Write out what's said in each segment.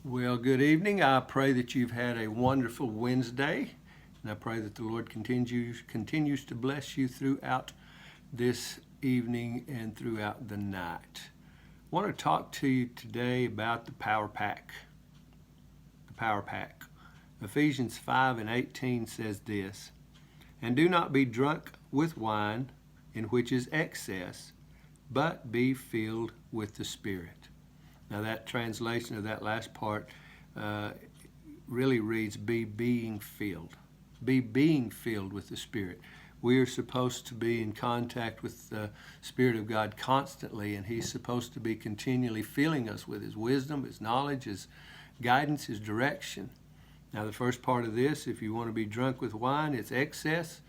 Well, good evening. I pray that you've had a wonderful Wednesday, and I pray that the Lord continues to bless you throughout this evening and throughout the night. I want to talk to you today about the power pack. The power pack. Ephesians 5:18 says this, "And do not be drunk with wine, in which is excess, but be filled with the Spirit." Now that translation of that last part really reads, be being filled. Be being filled with the Spirit. We are supposed to be in contact with the Spirit of God constantly, and He's supposed to be continually filling us with His wisdom, His knowledge, His guidance, His direction. Now the first part of this, if you want to be drunk with wine, it's excess.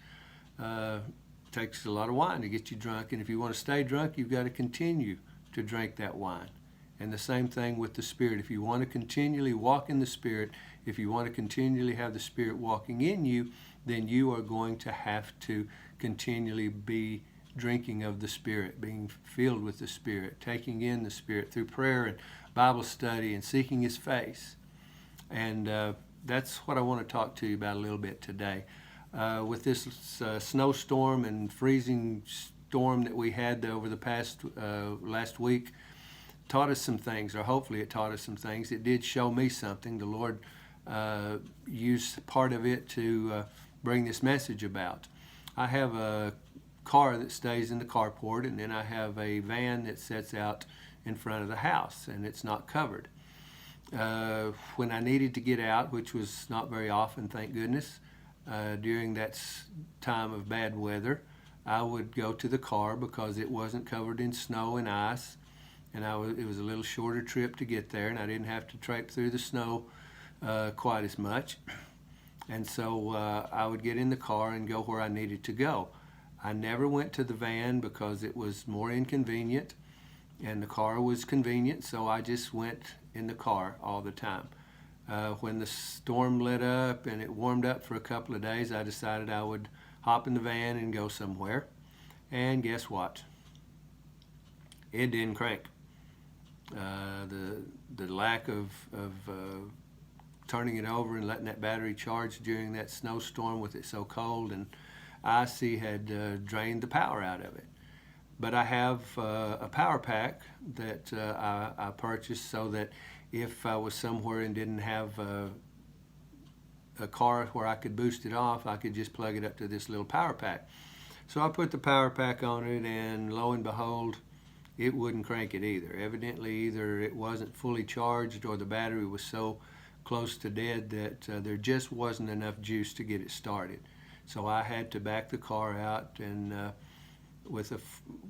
Takes a lot of wine to get you drunk, and if you want to stay drunk, you've got to continue to drink that wine. And the same thing with the Spirit. If you want to continually walk in the Spirit, if you want to continually have the Spirit walking in you, then you are going to have to continually be drinking of the Spirit, being filled with the Spirit, taking in the Spirit through prayer and Bible study and seeking His face. And that's what I want to talk to you about a little bit today. With this snowstorm and freezing storm that we had over the past last week, taught us some things, or hopefully it taught us some things. It did show me something. The Lord used part of it to bring this message about. I have a car that stays in the carport, and then I have a van that sits out in front of the house, and it's not covered. When I needed to get out, which was not very often, thank goodness, during that time of bad weather, I would go to the car because it wasn't covered in snow and ice. And it was a little shorter trip to get there, and I didn't have to traipse through the snow quite as much. And so I would get in the car and go where I needed to go. I never went to the van because it was more inconvenient, and the car was convenient, so I just went in the car all the time. When the storm let up and it warmed up for a couple of days, I decided I would hop in the van and go somewhere. And guess what? It didn't crank. The lack of turning it over and letting that battery charge during that snowstorm with it so cold and icy had drained the power out of it. But I have a power pack that I purchased so that if I was somewhere and didn't have a car where I could boost it off, I could just plug it up to this little power pack. So I put the power pack on it, and lo and behold, it wouldn't crank it either. Evidently, either it wasn't fully charged or the battery was so close to dead that there just wasn't enough juice to get it started. So I had to back the car out and with a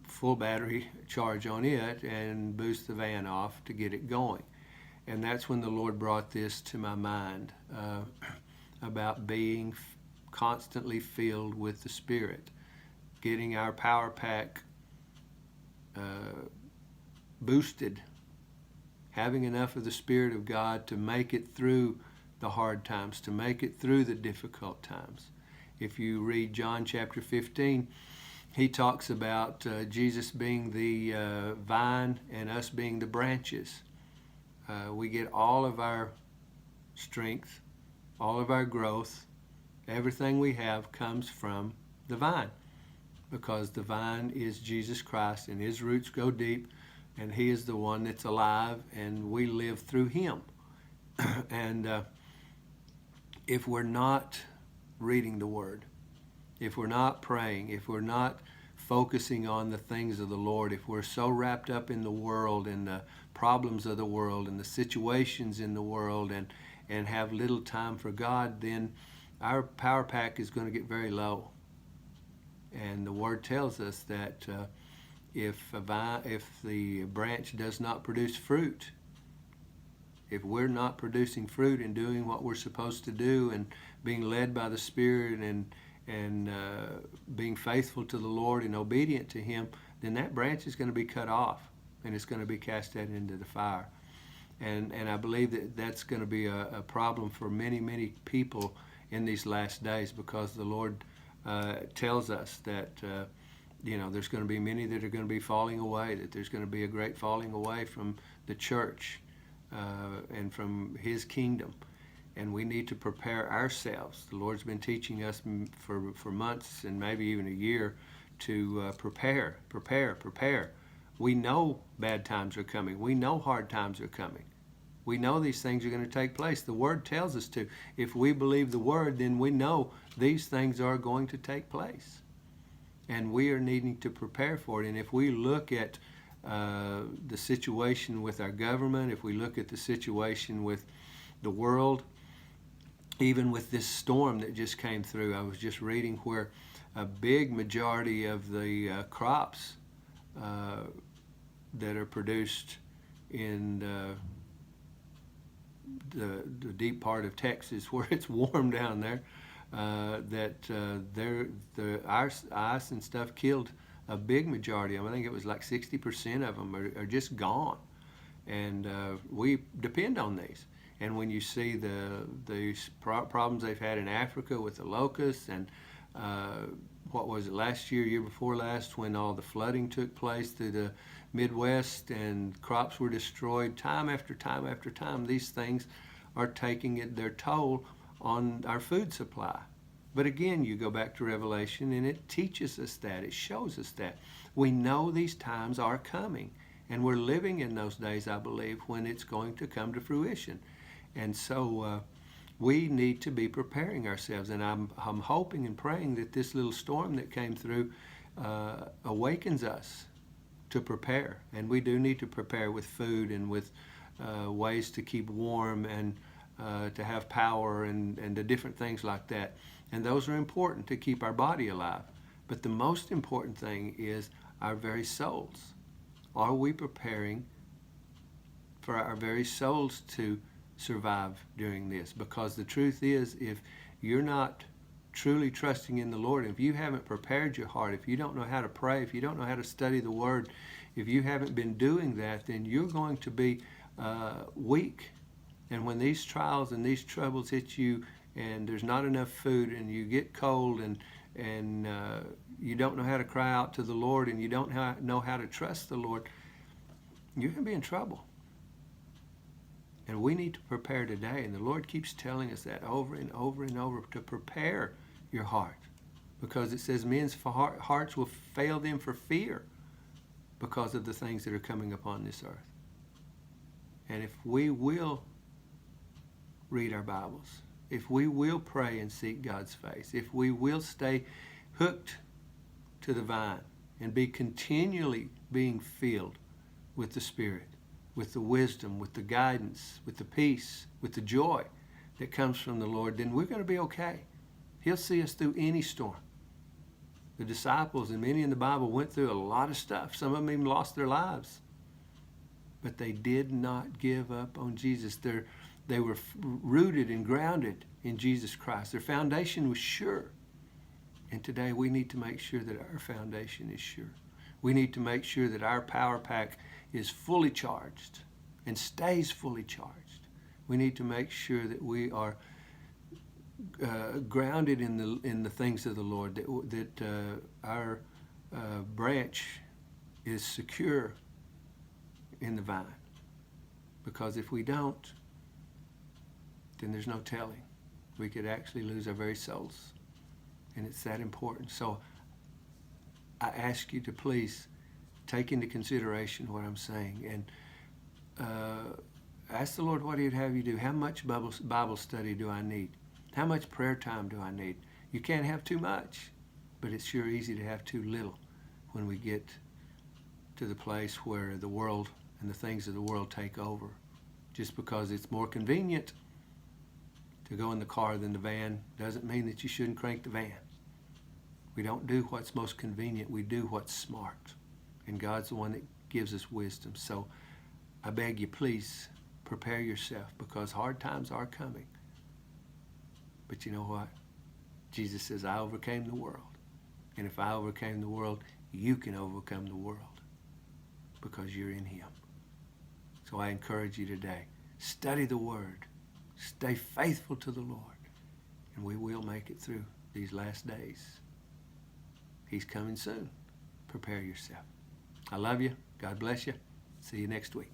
full battery charge on it and boost the van off to get it going. And that's when the Lord brought this to my mind about being constantly filled with the Spirit, getting our power pack boosted, having enough of the Spirit of God to make it through the hard times, to make it through the difficult times. If you read John chapter 15, he talks about Jesus being the vine and us being the branches. We get all of our strength, all of our growth, everything we have comes from the vine, because the vine is Jesus Christ, and His roots go deep, and He is the one that's alive, and we live through Him. And if we're not reading the Word, if we're not praying, if we're not focusing on the things of the Lord, if we're so wrapped up in the world and the problems of the world and the situations in the world and have little time for God, then our power pack is going to get very low. And the Word tells us that if the branch does not produce fruit, if we're not producing fruit and doing what we're supposed to do and being led by the Spirit and being faithful to the Lord and obedient to Him, then that branch is going to be cut off and it's going to be cast out into the fire. And I believe that that's going to be a problem for many, many people in these last days, because the Lord tells us that there's going to be many that are going to be falling away, that there's going to be a great falling away from the church. and from His kingdom. And we need to prepare ourselves. The Lord's been teaching us for months and maybe even a year to prepare. We know bad times are coming. We know hard times are coming. We know these things are going to take place. The Word tells us to. If we believe the Word, then we know these things are going to take place. And we are needing to prepare for it. And if we look at the situation with our government, if we look at the situation with the world, even with this storm that just came through, I was just reading where a big majority of the crops that are produced in the deep part of Texas, where it's warm down there, the ice and stuff killed a big majority of them. I think it was like 60% of them are just gone. And we depend on these. And when you see the problems they've had in Africa with the locusts, and what was it, last year, year before last, when all the flooding took place through the Midwest and crops were destroyed time after time after time, these things are taking their toll on our food supply. But again, you go back to Revelation and it teaches us that, it shows us that. We know these times are coming, and we're living in those days, I believe, when it's going to come to fruition. And so we need to be preparing ourselves. And I'm hoping and praying that this little storm that came through awakens us to prepare. And we do need to prepare with food and with ways to keep warm and to have power and the different things like that. And those are important to keep our body alive. But the most important thing is our very souls. Are we preparing for our very souls to survive during this? Because the truth is, if you're not truly trusting in the Lord, if you haven't prepared your heart, if you don't know how to pray, if you don't know how to study the Word, if you haven't been doing that, then you're going to be weak. And when these trials and these troubles hit you, and there's not enough food, and you get cold, and you don't know how to cry out to the Lord, and you don't know how to trust the Lord, you're going to be in trouble. And we need to prepare today. And the Lord keeps telling us that over and over and over, to prepare your heart. Because it says men's hearts will fail them for fear because of the things that are coming upon this earth. And if we will read our Bibles, if we will pray and seek God's face, if we will stay hooked to the vine and be continually being filled with the Spirit, with the wisdom, with the guidance, with the peace, with the joy that comes from the Lord, then we're going to be okay. He'll see us through any storm. The disciples and many in the Bible went through a lot of stuff. Some of them even lost their lives. But they did not give up on Jesus. They were rooted and grounded in Jesus Christ. Their foundation was sure. And today we need to make sure that our foundation is sure. We need to make sure that our power pack is fully charged and stays fully charged. We need to make sure that we are grounded in the things of the Lord, that our branch is secure in the vine. Because if we don't, then there's no telling. We could actually lose our very souls. And it's that important. So I ask you to please take into consideration what I'm saying, and ask the Lord what He'd have you do. How much Bible study do I need? How much prayer time do I need? You can't have too much, but it's sure easy to have too little when we get to the place where the world and the things of the world take over. Just because it's more convenient to go in the car than the van doesn't mean that you shouldn't crank the van. We don't do what's most convenient. We do what's smart. And God's the one that gives us wisdom. So I beg you, please prepare yourself, because hard times are coming. But you know what? Jesus says, I overcame the world. And if I overcame the world, you can overcome the world, because you're in Him. So I encourage you today, study the Word. Stay faithful to the Lord. And we will make it through these last days. He's coming soon. Prepare yourself. I love you. God bless you. See you next week.